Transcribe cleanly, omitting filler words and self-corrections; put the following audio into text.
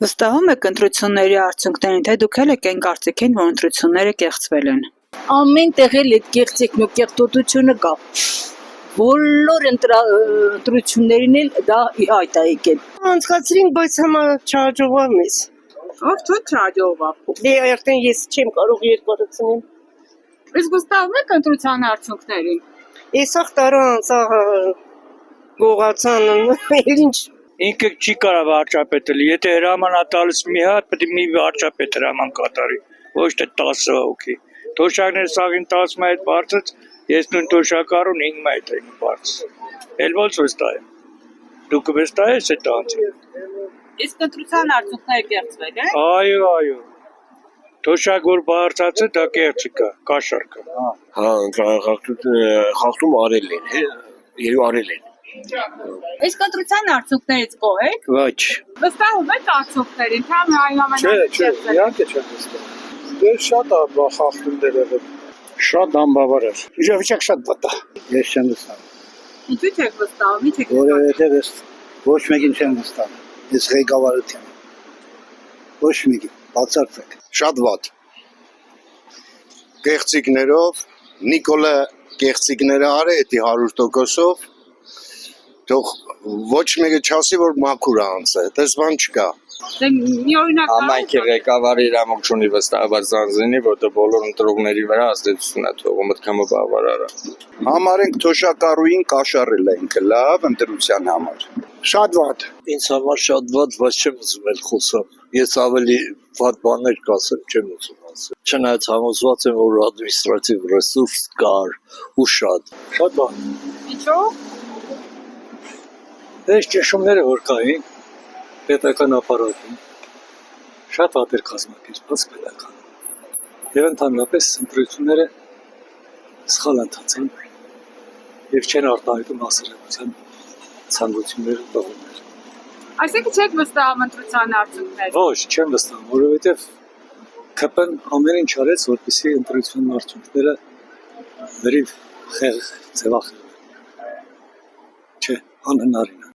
Վստահում եք ընտրությունների արդյունքներին, թե դուք էլ եք այն կարծիքին, որ ընտրությունները կեղծվել են։ Ամեն տեղ էլ այդ կեղծիքն ու կեղտոտությունը կա։ Բոլոր ընտրություններին էլ դա ի հայտ է եկել։ Անցկացրինք, բայց հիմա չհաջողվավ մեզ։ Ով չէ չհաջողվավ։ Դե արդեն ես չեմ կարող երկարացնել։ Իսկ վստահում եք ընտրության արդյունքներին։ Եսախ տարան, գողացան, ինչ Ինքը չի կարող վարչապետը լինի, եթե հրաման է տալիս մի հատ, պետք է մի վարչապետ հրաման կատարի, ոչ թե 10 հոգի։ Թոշակները սաղին 10 մայր բարձր, ես նույն թոշակառուն 5 մայր եմ բարձր։ Էլ ոնց վստահեմ։ Դուք վստահ եք այդ անձին։ Իսկ ընտրության արդյունքները կեղծվել են։ Այո։ Թոշակ որ բարձրացը դա կեղծիք է, կաշառք է։ Հա, խախտում արել են, երբ արել են։ Իսկ ընտրության արդյունքներից գոհ եք։ Ոչ։ Վստահում եք արդյունքներին, թե այնուամենայնիվ կեղծվել են։ Իհարկե չեմ վստահում։ Դե շատ է խախտում դեր եղել։ Շատ անբավարար։ Իրավիճակ շատ վատ է։ Ես չեմ վստահում։ Ինչու՞ չեք վստահում, ինչ եք Որովհետև ես ոչ մեկին չեմ վստահում։ Ես ղեկավարության։ Ոչ մեկին, բացարձակ։ Շատ վատ։ Կեղծիքներով, Նիկոլը կեղծիքները արի էդի 100%-ով, թող ոչ մեկը չասի, որ մաքուր է անցել, դες բան չկա։ Դե մի օրինակ Համայնքի ղեկավարի իրավունք չունի վստահված անձինի, որտեղ բոլոր ընտրողների վրա ազդեցություն է թողում, այդքանը բավարար է։ Համարենք թոշակառուին կաշառել է ինքը լավ ընտրության համար։ Շատ վատ։ Ինձ համար շատ վատ, բայց չեմ ուզում էլ խոսամ։ Ես ավելի վատ բաներ կասեմ, չեմ ուզում ասել։ Չնայած համոզված եմ, որ ադմինիստրատիվ ռեսուրս կար ու շատ։ Շատ վատ։ ինչու՞։ Այս ճնշումները որ կային պետական ապարատում շատ վատ էր կազմակերպված պետական։ Եվ ընդհանրապես ընտրությունները սխալ ընթացան եւ չեն արտահայտում հասարակության ցանկությունները ու տողումները։ Այսինքն չեք վստահում ընտրության արդյունքներին։ Ոչ, չեմ վստահում, որովհետեւ ԿՊ-ն ամեն ինչ արեց, որպեսզի ընտրության արդյունքները լրիվ խեղ ձևախելեն։ Չէ, անհնարին է։